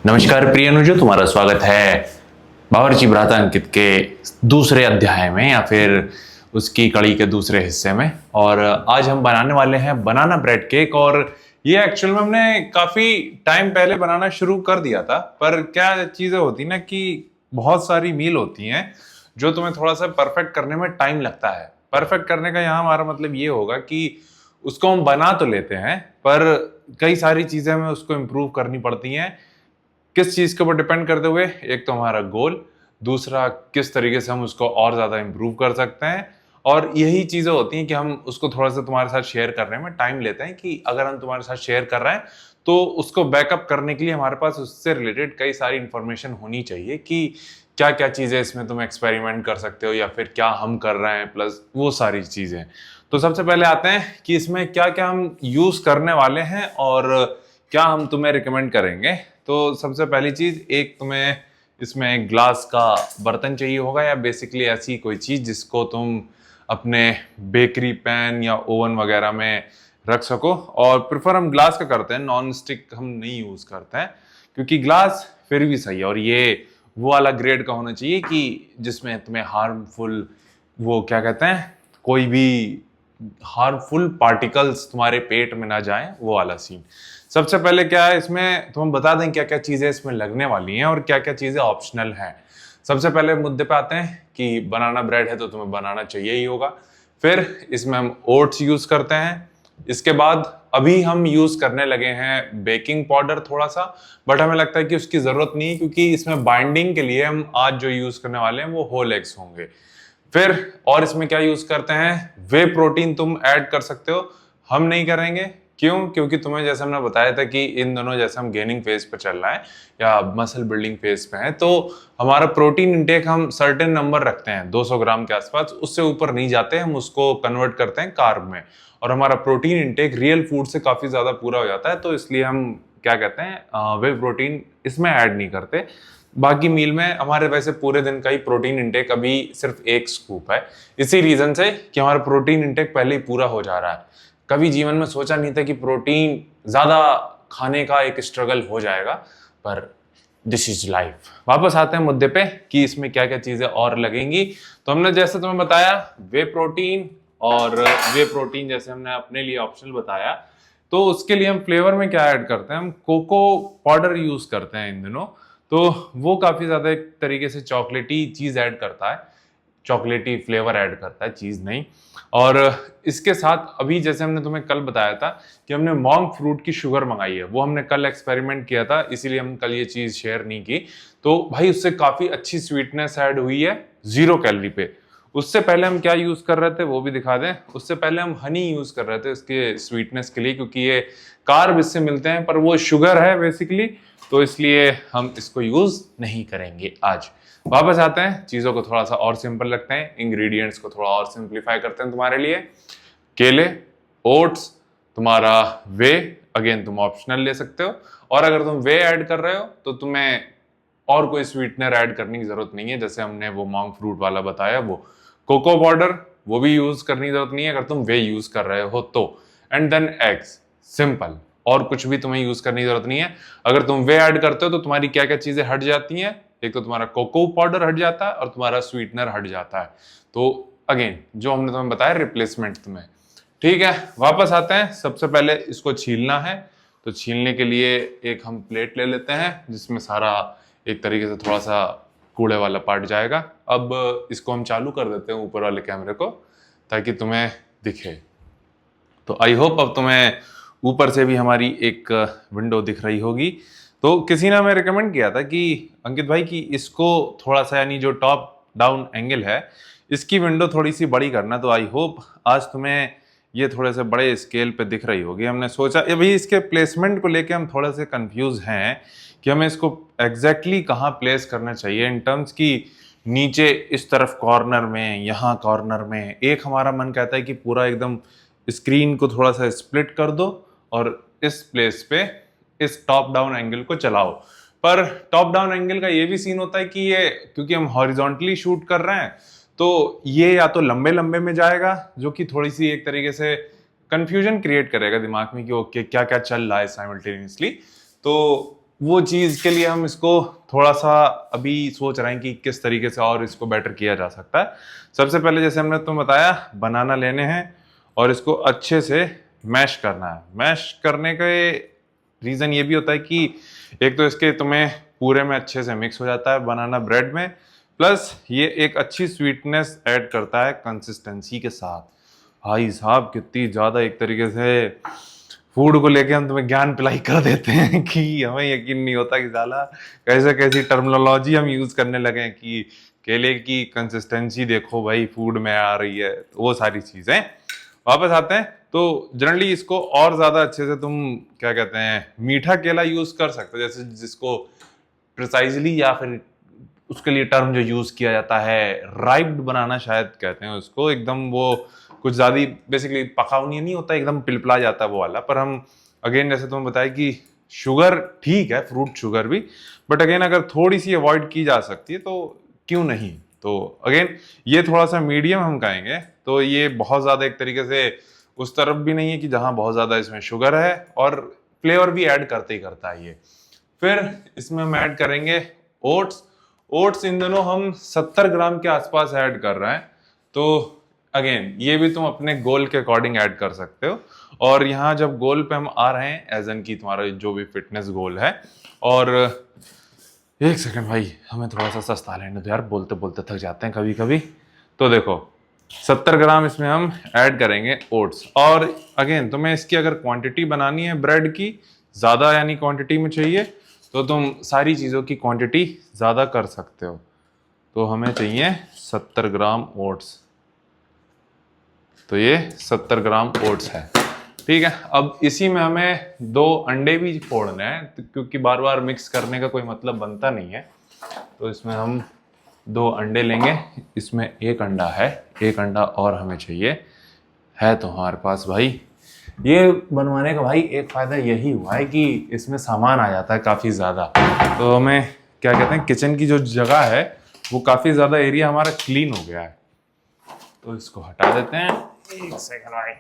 नमस्कार प्रिय अनुजो, तुम्हारा स्वागत है बावर्ची भ्राता अंकित के दूसरे अध्याय में या फिर उसकी कड़ी के दूसरे हिस्से में। और आज हम बनाने वाले हैं बनाना ब्रेड केक। और ये एक्चुअल में हमने काफी टाइम पहले बनाना शुरू कर दिया था, पर क्या चीजें होती ना कि बहुत सारी मील होती हैं जो तुम्हें थोड़ा सा परफेक्ट करने में टाइम लगता है। परफेक्ट करने का यहाँ हमारा मतलब ये होगा कि उसको हम बना तो लेते हैं, पर कई सारी चीजें हमें उसको इम्प्रूव करनी पड़ती हैं। किस चीज के ऊपर डिपेंड करते हुए, एक तो हमारा गोल, दूसरा किस तरीके से हम उसको और ज्यादा इंप्रूव कर सकते हैं। और यही चीजें होती हैं कि हम उसको थोड़ा सा तुम्हारे साथ शेयर करने में टाइम लेते हैं कि अगर हम तुम्हारे साथ शेयर कर रहे हैं तो उसको बैकअप करने के लिए हमारे पास उससे रिलेटेड कई सारी इंफॉर्मेशन होनी चाहिए कि क्या क्या चीजें इसमें तुम एक्सपेरिमेंट कर सकते हो या फिर क्या हम कर रहे हैं, प्लस वो सारी चीजें। तो सबसे पहले आते हैं कि इसमें क्या क्या हम यूज करने वाले हैं और क्या हम तुम्हें रिकमेंड करेंगे। तो सबसे पहली चीज, एक तुम्हें इसमें एक ग्लास का बर्तन चाहिए होगा या बेसिकली ऐसी कोई चीज जिसको तुम अपने बेकरी पैन या ओवन वगैरह में रख सको। और प्रेफर हम ग्लास का करते हैं, नॉन स्टिक हम नहीं यूज करते हैं क्योंकि ग्लास फिर भी सही है। और ये वो वाला ग्रेड का होना चाहिए कि जिसमें तुम्हें हार्मफुल, वो क्या कहते हैं, कोई भी हार्मफुल पार्टिकल्स तुम्हारे पेट में ना जाएं, वो वाला सीन। सबसे पहले क्या है, इसमें तो हम बता दें क्या क्या चीजें इसमें लगने वाली हैं और क्या क्या चीजें ऑप्शनल हैं। सबसे पहले मुद्दे पे आते हैं कि बनाना ब्रेड है तो तुम्हें बनाना चाहिए ही होगा। फिर इसमें हम ओट्स यूज करते हैं। इसके बाद अभी हम यूज करने लगे हैं बेकिंग पाउडर थोड़ा सा, बट हमें लगता है कि उसकी जरूरत नहीं, क्योंकि इसमें बाइंडिंग के लिए हम आज जो यूज करने वाले हैं वो होल एग्स होंगे। फिर और इसमें क्या यूज करते हैं, वे प्रोटीन तुम ऐड कर सकते हो, हम नहीं करेंगे। क्यों? क्योंकि तुम्हें जैसे हमने बताया था कि इन दोनों जैसे हम गेनिंग फेज पे चल रहा है या मसल बिल्डिंग फेज पे है, तो हमारा प्रोटीन इंटेक हम सर्टेन नंबर रखते हैं 200 ग्राम के आसपास, उससे ऊपर नहीं जाते। हम उसको कन्वर्ट करते हैं कार्ब में और हमारा प्रोटीन इंटेक रियल फूड से काफी ज्यादा पूरा हो जाता है। तो इसलिए हम क्या कहते हैं, वे प्रोटीन इसमें ऐड नहीं करते। बाकी मील में हमारे वैसे पूरे दिन का ही प्रोटीन इंटेक अभी सिर्फ एक स्कूप है, इसी रीजन से कि हमारा प्रोटीन इंटेक पहले ही पूरा हो जा रहा है। कभी जीवन में सोचा नहीं था कि प्रोटीन ज्यादा खाने का एक स्ट्रगल हो जाएगा, पर दिस इज लाइफ। वापस आते हैं मुद्दे पे कि इसमें क्या क्या चीजें और लगेंगी। तो हमने जैसे तुम्हें बताया वे प्रोटीन, और वे प्रोटीन जैसे हमने अपने लिए ऑप्शनल बताया, तो उसके लिए हम फ्लेवर में क्या ऐड करते हैं, हम कोको पाउडर यूज करते हैं इन दिनों। तो वो काफी ज्यादा एक तरीके से चॉकलेटी चीज ऐड करता है, चॉकलेटी फ्लेवर ऐड करता है, चीज नहीं। और इसके साथ अभी जैसे हमने तुम्हें कल बताया था कि हमने मॉन्क फ्रूट की शुगर मंगाई है, वो हमने कल एक्सपेरिमेंट किया था, इसीलिए हम कल ये चीज शेयर नहीं की। तो भाई उससे काफी अच्छी स्वीटनेस ऐड हुई है 0 कैलोरी पे। उससे पहले हम क्या यूज कर रहे थे वो भी दिखा दें। उससे पहले हम हनी यूज कर रहे थे इसके स्वीटनेस के लिए, क्योंकि ये कार्ब इससे मिलते हैं पर वो शुगर है बेसिकली, तो इसलिए हम इसको यूज नहीं करेंगे आज। वापस आते हैं, चीजों को थोड़ा सा और सिंपल रखते हैं, इंग्रेडिएंट्स को थोड़ा और सिंपलीफाई करते हैं तुम्हारे लिए। केले, ओट्स, तुम्हारा वे, अगेन तुम ऑप्शनल ले सकते हो। और अगर तुम वे ऐड कर रहे हो तो तुम्हें और कोई स्वीटनर ऐड करने की जरूरत नहीं है, जैसे हमने वो मॉन्क फ्रूट वाला बताया वो। कोको पाउडर वो भी यूज करने की जरूरत नहीं है अगर तुम वे यूज कर रहे हो तो। एंड देन एग्स, सिंपल, और कुछ भी तुम्हें यूज करने की जरूरत नहीं है। अगर तुम वे ऐड करते हो तो तुम्हारी क्या क्या चीजें हट जाती हैं, एक तो तुम्हारा कोको पाउडर हट जाता है और तुम्हारा स्वीटनर हट जाता है। तो अगेन जो हमने तुम्हें बताया रिप्लेसमेंट तुम्हें, ठीक है। वापस आते हैं, सबसे पहले इसको छीलना है। तो छीलने के लिए एक हम प्लेट ले लेते हैं जिसमें सारा एक तरीके से थोड़ा सा कूड़े वाला पार्ट जाएगा। अब इसको हम चालू कर देते हैं ऊपर वाले कैमरे को ताकि तुम्हें दिखे। तो आई होप अब तुम्हें ऊपर से भी हमारी एक विंडो दिख रही होगी। तो किसी ने हमें रिकमेंड किया था कि अंकित भाई कि इसको थोड़ा सा, यानी जो टॉप डाउन एंगल है, इसकी विंडो थोड़ी सी बड़ी करना। तो आई होप आज तुम्हें ये थोड़े से बड़े स्केल पे दिख रही होगी। हमने सोचा अभी इसके प्लेसमेंट को लेके हम थोड़े से कंफ्यूज हैं कि हमें इसको एग्जैक्टली कहाँ प्लेस करना चाहिए इन टर्म्स की, नीचे इस तरफ कॉर्नर में, यहाँ कॉर्नर में। एक हमारा मन कहता है कि पूरा एकदम स्क्रीन को थोड़ा सा स्प्लिट कर दो और इस प्लेस पे इस टॉप डाउन एंगल को चलाओ। पर टॉप डाउन एंगल का ये भी सीन होता है कि ये, क्योंकि हम हॉरिजॉन्टली शूट कर रहे हैं, तो ये या तो लंबे लंबे में जाएगा, जो कि थोड़ी सी एक तरीके से कंफ्यूजन क्रिएट करेगा दिमाग में कि ओके क्या क्या चल रहा है साइमल्टेनियसली। तो वो चीज़ के लिए हम इसको थोड़ा सा अभी सोच रहे हैं कि किस तरीके से और इसको बेटर किया जा सकता है। सबसे पहले जैसे हमने तुम्हें बताया, बनाना लेने हैं और इसको अच्छे से मैश करना है। मैश करने का रीज़न ये भी होता है कि एक तो इसके तुम्हें पूरे में अच्छे से मिक्स हो जाता है बनाना ब्रेड में, प्लस ये एक अच्छी स्वीटनेस ऐड करता है कंसिस्टेंसी के साथ। भाई साहब कितनी ज़्यादा एक तरीके से फूड को लेके हम तुम्हें ज्ञान पिलाई कर देते हैं कि हमें यकीन नहीं होता कि साला कैसे कैसी टर्मिनोलॉजी हम यूज करने लगे हैं कि केले की कंसिस्टेंसी देखो भाई फूड में आ रही है, तो वो सारी चीजें। वापस आते हैं तो जनरली इसको और ज्यादा अच्छे से तुम क्या कहते हैं मीठा केला यूज कर सकते हो, जैसे जिसको प्रिसाइजली या फिर उसके लिए टर्म जो यूज किया जाता है राइप्ड बनाना शायद कहते हैं उसको, एकदम वो कुछ ज्यादा बेसिकली पका नहीं होता, एकदम पिलपिला जाता है वो वाला। पर हम अगेन जैसे तुम्हें बताया कि शुगर ठीक है, फ्रूट शुगर भी, बट अगेन अगर थोड़ी सी अवॉइड की जा सकती है तो क्यों नहीं। तो अगेन ये थोड़ा सा मीडियम हम कहेंगे, तो ये बहुत ज्यादा एक तरीके से उस तरफ भी नहीं है कि जहां बहुत ज्यादा इसमें शुगर है, और फ्लेवर भी ऐड करते ही करता है ये। फिर इसमें हम ऐड करेंगे ओट्स। ओट्स इन दोनों हम 70 ग्राम के आसपास ऐड कर रहे हैं, तो अगेन ये भी तुम अपने गोल के अकॉर्डिंग ऐड कर सकते हो। और यहाँ जब गोल पे हम आ रहे हैं एज एन की तुम्हारा जो भी फिटनेस गोल है, और एक सेकंड भाई हमें थोड़ा सा सस्ता लेने दो यार, बोलते बोलते थक जाते हैं कभी कभी। तो देखो 70 ग्राम इसमें हम ऐड करेंगे ओट्स। और अगेन तुम्हें इसकी अगर क्वांटिटी बनानी है ब्रेड की ज़्यादा यानी क्वांटिटी में चाहिए, तो तुम सारी चीज़ों की क्वांटिटी ज़्यादा कर सकते हो। तो हमें चाहिए 70 ग्राम ओट्स, तो ये 70 ग्राम ओट्स है, ठीक है। अब इसी में हमें 2 अंडे भी फोड़ने हैं, तो क्योंकि बार बार मिक्स करने का कोई मतलब बनता नहीं है, तो इसमें हम 2 अंडे लेंगे। इसमें 1 अंडा है, 1 अंडा और हमें चाहिए है तो हमारे पास भाई। ये बनवाने का भाई एक फ़ायदा यही हुआ है कि इसमें सामान आ जाता है काफ़ी ज़्यादा, तो हमें क्या कहते हैं किचन की जो जगह है वो काफ़ी ज़्यादा एरिया हमारा क्लीन हो गया है। तो इसको हटा देते हैं, एक सेकंड भाई।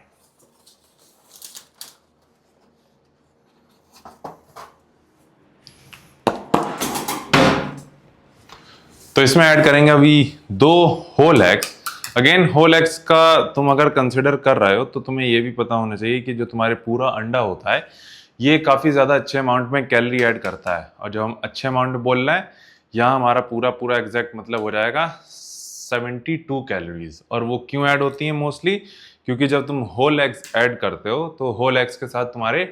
तो इसमें ऐड करेंगे अभी 2 whole eggs. Again whole eggs का तुम अगर कंसिडर कर रहे हो तो तुम्हें ये भी पता होना चाहिए कि जो तुम्हारे पूरा अंडा होता है ये काफ़ी ज़्यादा अच्छे अमाउंट में कैलोरी ऐड करता है। और जब हम अच्छे अमाउंट में बोल रहे हैं, यहाँ हमारा पूरा पूरा एग्जैक्ट मतलब हो जाएगा 72 कैलोरीज। और वो क्यों ऐड होती हैं मोस्टली, क्योंकि जब तुम होल एग्स ऐड करते हो तो होल एग्स के साथ तुम्हारे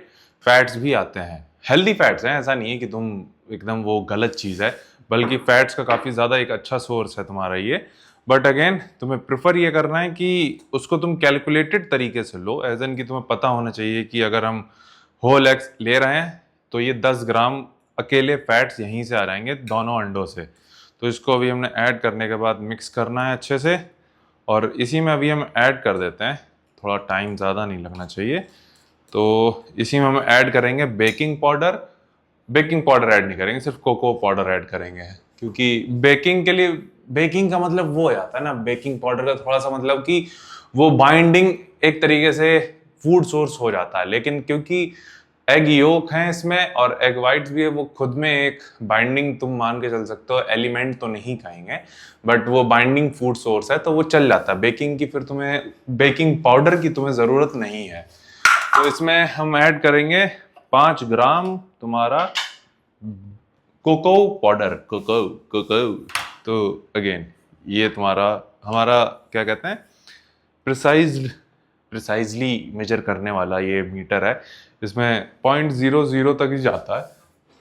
फैट्स भी आते हैं, हेल्दी फैट्स हैं, ऐसा नहीं है कि तुम एकदम वो गलत चीज़ है, बल्कि फैट्स का काफ़ी ज़्यादा एक अच्छा सोर्स है तुम्हारा ये। बट अगेन तुम्हें प्रेफर ये करना है कि उसको तुम कैलकुलेटेड तरीके से लो, एज एन कि तुम्हें पता होना चाहिए कि अगर हम होल एग्स ले रहे हैं तो ये 10 ग्राम अकेले फैट्स यहीं से आ जाएंगे दोनों अंडों से। तो इसको अभी हमने ऐड करने के बाद मिक्स करना है अच्छे से, और इसी में अभी हम ऐड कर देते हैं, थोड़ा टाइम ज़्यादा नहीं लगना चाहिए। तो इसी में हम ऐड करेंगे baking powder. Baking powder add नहीं करेंगे, सिर्फ कोको पाउडर ऐड करेंगे, क्योंकि बेकिंग के लिए बेकिंग का मतलब वो हो जाता है ना, बेकिंग पाउडर का थोड़ा सा मतलब कि वो बाइंडिंग एक तरीके से फूड सोर्स हो जाता है, लेकिन क्योंकि एग योक है इसमें और एग वाइट्स भी है, वो खुद में एक बाइंडिंग तुम मान के चल सकते हो, एलिमेंट तो नहीं कहेंगे बट वो बाइंडिंग फूड सोर्स है, तो वो चल जाता है। बेकिंग की फिर तुम्हें बेकिंग पाउडर की तुम्हें ज़रूरत नहीं है। तो इसमें हम ऐड करेंगे 5 ग्राम तुम्हारा कोको पाउडर, कोको। तो अगेन ये तुम्हारा हमारा क्या कहते हैं प्रिसाइजली मेजर करने वाला ये मीटर है, इसमें 0.00 तक ही जाता है,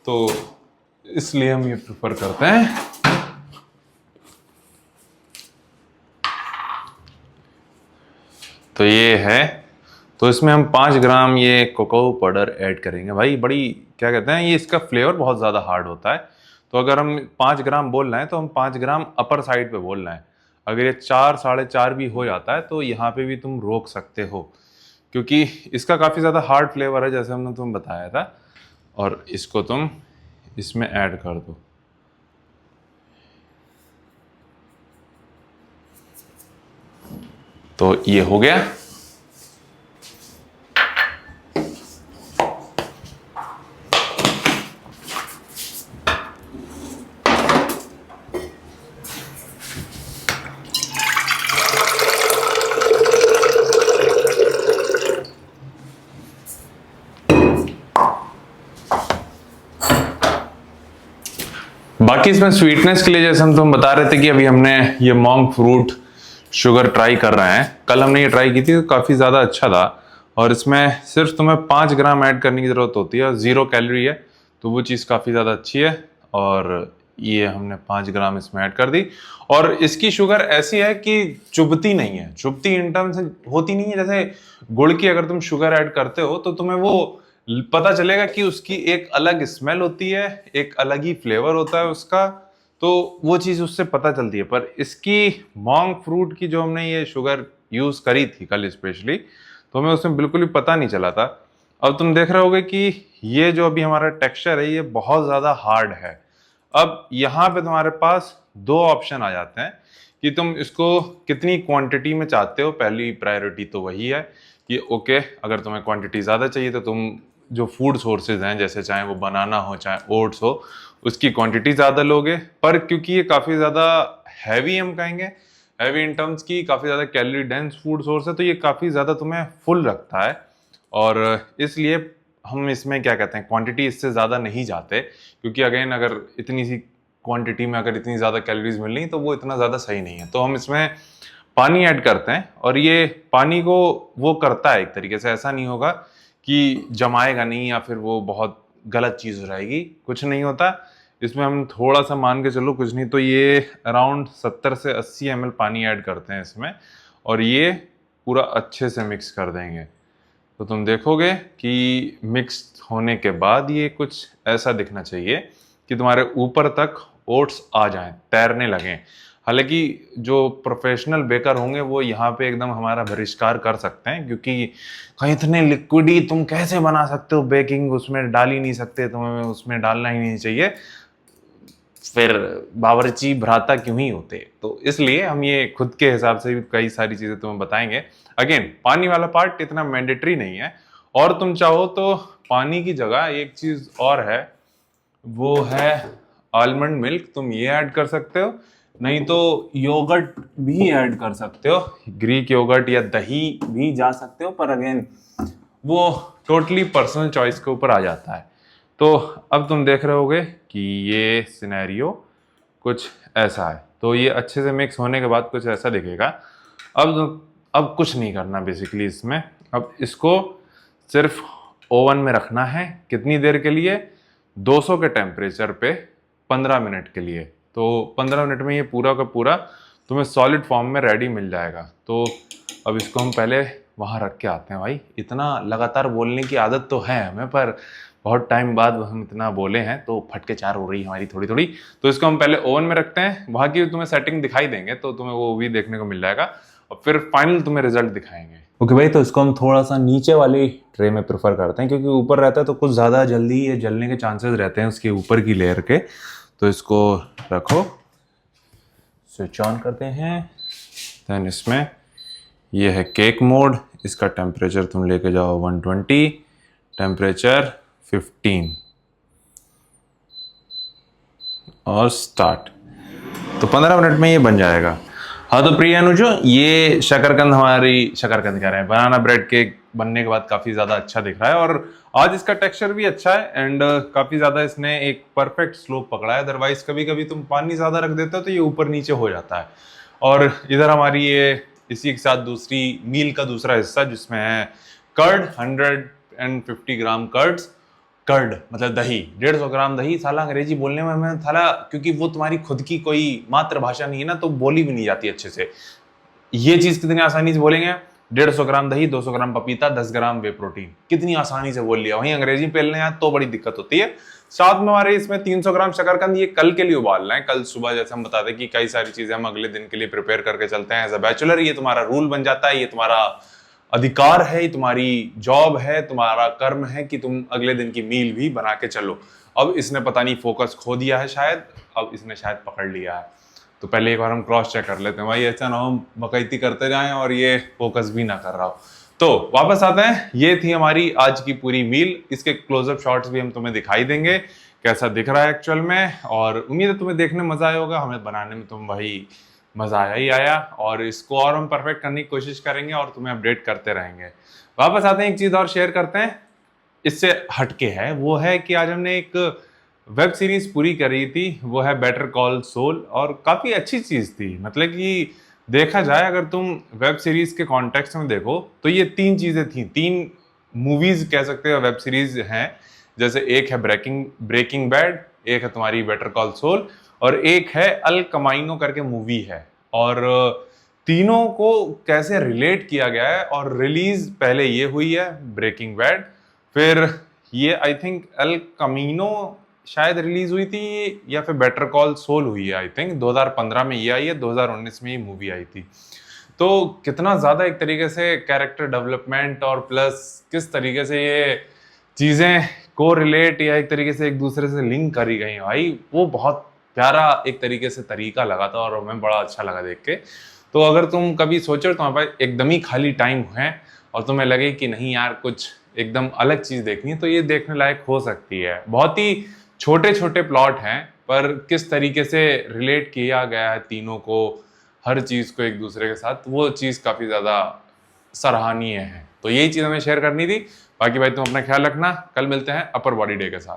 तो इसलिए हम ये प्रेफर करते हैं। तो ये है, तो इसमें हम 5 ग्राम ये कोको पाउडर ऐड करेंगे। भाई बड़ी क्या कहते हैं, ये इसका फ्लेवर बहुत ज़्यादा हार्ड होता है, तो अगर हम 5 ग्राम बोल रहे हैं तो हम 5 ग्राम अपर साइड पे बोल रहे हैं। अगर ये 4 4.5 भी हो जाता है तो यहाँ पे भी तुम रोक सकते हो, क्योंकि इसका काफ़ी ज़्यादा हार्ड फ्लेवर है जैसे हमने तुम्हें बताया था। और इसको तुम इसमें ऐड कर दो। तो ये हो गया। बाकी इसमें स्वीटनेस के लिए जैसे हम तुम बता रहे थे कि अभी हमने ये मॉन्क फ्रूट शुगर ट्राई कर रहे हैं। कल हमने ये ट्राई की थी तो काफ़ी ज़्यादा अच्छा था, और इसमें सिर्फ तुम्हें 5 ग्राम ऐड करने की ज़रूरत होती है और 0 कैलोरी है, तो वो चीज़ काफ़ी ज़्यादा अच्छी है। और ये हमने 5 ग्राम इसमें ऐड कर दी, और इसकी शुगर ऐसी है कि चुभती नहीं है। चुभती इन टर्म्स होती नहीं है, जैसे गुड़ की अगर तुम शुगर ऐड करते हो तो तुम्हें वो पता चलेगा कि उसकी एक अलग स्मेल होती है, एक अलग ही फ्लेवर होता है उसका, तो वो चीज़ उससे पता चलती है। पर इसकी मॉन्क फ्रूट की जो हमने ये शुगर यूज़ करी थी कल स्पेशली, तो हमें उसमें बिल्कुल भी पता नहीं चला था। अब तुम देख रहे होगे कि ये जो अभी हमारा टेक्सचर है ये बहुत ज़्यादा हार्ड है। अब यहाँ पे तुम्हारे पास 2 ऑप्शन आ जाते हैं कि तुम इसको कितनी क्वांटिटी में चाहते हो। पहली प्रायोरिटी तो वही है कि ओके, अगर तुम्हें क्वांटिटी ज़्यादा चाहिए तो तुम जो फूड सोर्सेज हैं, जैसे चाहे वो बनाना हो चाहे ओट्स हो, उसकी क्वांटिटी ज़्यादा लोगे। पर क्योंकि ये काफ़ी ज़्यादा हैवी, हम कहेंगे हैवी इन टर्म्स की, काफ़ी ज़्यादा कैलोरी डेंस फूड सोर्स है, तो ये काफ़ी ज़्यादा तुम्हें फुल रखता है। और इसलिए हम इसमें क्या कहते हैं, क्वांटिटी इससे ज़्यादा नहीं जाते, क्योंकि अगेन अगर इतनी सी क्वांटिटी में अगर इतनी ज़्यादा कैलोरीज मिल रही तो वो इतना ज़्यादा सही नहीं है। तो हम इसमें पानी ऐड करते हैं, और ये पानी को वो करता है एक तरीके से, ऐसा नहीं होगा कि जमाएगा नहीं या फिर वो बहुत गलत चीज़ हो जाएगी, कुछ नहीं होता। इसमें हम थोड़ा सा मान के चलो, कुछ नहीं तो ये अराउंड 70 से 80 ml पानी ऐड करते हैं इसमें, और ये पूरा अच्छे से मिक्स कर देंगे। तो तुम देखोगे कि मिक्स होने के बाद ये कुछ ऐसा दिखना चाहिए कि तुम्हारे ऊपर तक ओट्स आ जाएं, तैरने लगें। हालांकि जो प्रोफेशनल बेकर होंगे वो यहाँ पे एकदम हमारा बहिष्कार कर सकते हैं, क्योंकि कहीं इतने लिक्विडी तुम कैसे बना सकते हो, बेकिंग उसमें डाल ही नहीं सकते, तुम्हें उसमें डालना ही नहीं चाहिए, फिर बावर्ची भ्राता क्यों ही होते। तो इसलिए हम ये खुद के हिसाब से भी कई सारी चीज़ें तुम्हें बताएंगे। अगेन पानी वाला पार्ट इतना मैंडेटरी नहीं है, और तुम चाहो तो पानी की जगह एक चीज़ और है, वो है आलमंड मिल्क। तुम ये ऐड कर सकते हो, नहीं तो योगर्ट भी ऐड कर सकते हो, ग्रीक योगर्ट या दही भी जा सकते हो, पर अगेन वो टोटली पर्सनल चॉइस के ऊपर आ जाता है। तो अब तुम देख रहे होगे कि ये सिनेरियो कुछ ऐसा है। तो ये अच्छे से मिक्स होने के बाद कुछ ऐसा दिखेगा। अब कुछ नहीं करना बेसिकली इसमें। अब इसको सिर्फ ओवन में रखना है। कितनी देर के लिए? 200 के टेम्परेचर पे 15 मिनट के लिए। तो 15 मिनट में ये पूरा का पूरा तुम्हें सॉलिड फॉर्म में रेडी मिल जाएगा। तो अब इसको हम पहले वहाँ रख के आते हैं। भाई इतना लगातार बोलने की आदत तो है हमें, पर बहुत टाइम बाद हम इतना बोले हैं तो फटके चार हो रही है हमारी थोड़ी थोड़ी। तो इसको हम पहले ओवन में रखते हैं, वहाँ की तुम्हें सेटिंग दिखाई देंगे तो तुम्हें वो भी देखने को मिल जाएगा, और फिर फाइनल तुम्हें रिजल्ट दिखाएंगे। ओके भाई, तो इसको हम थोड़ा सा नीचे वाली ट्रे में प्रेफर करते हैं, क्योंकि ऊपर रहता है तो कुछ ज़्यादा जल्दी ये जलने के चांसेस रहते हैं उसके ऊपर की लेयर के। तो इसको रखो, स्विच ऑन करते हैं। देन इसमें ये है केक मोड, इसका टेम्परेचर तुम लेके जाओ 120, टेम्परेचर 15 और स्टार्ट। तो 15 मिनट में ये बन जाएगा। हाँ तो प्रिय अनुजो, ये शकरकंद कह रहे हैं, बनाना ब्रेड केक बनने के बाद काफी ज्यादा अच्छा दिख रहा है, और आज इसका टेक्सचर भी अच्छा है, एंड काफी ज्यादा इसने एक परफेक्ट स्लोप पकड़ा है। अदरवाइज कभी कभी तुम पानी ज्यादा रख देते हो तो ये ऊपर नीचे हो जाता है। और इधर हमारी ये इसी के साथ दूसरी मील का दूसरा हिस्सा, जिसमें है कर्ड, 150 ग्राम कर्ड मतलब दही, 150 ग्राम दही। साला अंग्रेजी बोलने में हमें साला, क्योंकि वो तुम्हारी खुद की कोई मातृभाषा नहीं है ना, तो बोली भी नहीं जाती अच्छे से। ये चीज कितनी आसानी से बोलेंगे, 150 ग्राम दही, 200 ग्राम पपीता, 10 ग्राम वे प्रोटीन, कितनी आसानी से बोल लिया। वहीं अंग्रेजी पेलने आए तो बड़ी दिक्कत होती है। साथ में हमारे इसमें 300 ग्राम शकरकंद, ये कल के लिए उबालना है। कल सुबह जैसे हम बताते कि कई सारी चीजें हम अगले दिन के लिए प्रिपेयर करके चलते हैं एज अ बैचलर, ये तुम्हारा रूल बन जाता है, ये तुम्हारा अधिकार है, ये तुम्हारी जॉब है, तुम्हारा कर्म है कि तुम अगले दिन की मील भी बना के चलो। अब इसने पता नहीं फोकस खो दिया है शायद, अब इसने शायद पकड़ लिया है। तो पहले एक बार हम क्रॉस चेक कर लेते हैं, भाई ऐसा ना हम बकैती करते जाएं और ये फोकस भी ना कर रहा हो। तो वापस आते हैं, ये थी हमारी आज की पूरी मील। इसके क्लोजअप शॉट्स भी हम तुम्हें दिखाई देंगे कैसा दिख रहा है एक्चुअल में, और उम्मीद है तुम्हें देखने में मजा आया होगा। हमें बनाने में तुम भाई मजा आया ही आया, और इसको और हम परफेक्ट करने की कोशिश करेंगे और तुम्हें अपडेट करते रहेंगे। वापस आते हैं, एक चीज और शेयर करते हैं, इससे हटके है, वो है कि आज हमने एक वेब सीरीज पूरी करी थी, वो है बेटर कॉल सोल, और काफी अच्छी चीज थी। मतलब कि देखा जाए, अगर तुम वेब सीरीज के कॉन्टेक्स्ट में देखो तो ये तीन चीजें थी, तीन मूवीज कह सकते हो, वेब सीरीज हैं। जैसे एक है ब्रेकिंग बैड, एक है तुम्हारी बेटर कॉल सोल, और एक है अल कमाइनो करके मूवी है। और तीनों को कैसे रिलेट किया गया है, और रिलीज पहले ये हुई है ब्रेकिंग बैड, फिर ये आई थिंक अल कमीनो शायद रिलीज हुई थी, या फिर बेटर कॉल सोल हुई है। आई थिंक 2015 में ये आई है, 2019 में ये मूवी आई थी। तो कितना ज्यादा एक तरीके से कैरेक्टर डेवलपमेंट, और प्लस किस तरीके से ये चीजें को रिलेट या एक तरीके से एक दूसरे से लिंक करी गई भाई, वो बहुत प्यारा एक तरीके से तरीका लगा था, और हमें बड़ा अच्छा लगा देख के। तो अगर तुम कभी सोचो तुम्हारे पास एकदम ही खाली टाइम है और तुम्हें लगे कि नहीं यार कुछ एकदम अलग चीज देखनी है, तो ये देखने लायक हो सकती है। बहुत ही छोटे छोटे प्लॉट हैं, पर किस तरीके से रिलेट किया गया है तीनों को, हर चीज को एक दूसरे के साथ, वो चीज काफी ज्यादा सराहनीय है। तो यही चीज हमें शेयर करनी थी। बाकी भाई तुम अपना ख्याल रखना, कल मिलते हैं अपर बॉडी डे के साथ।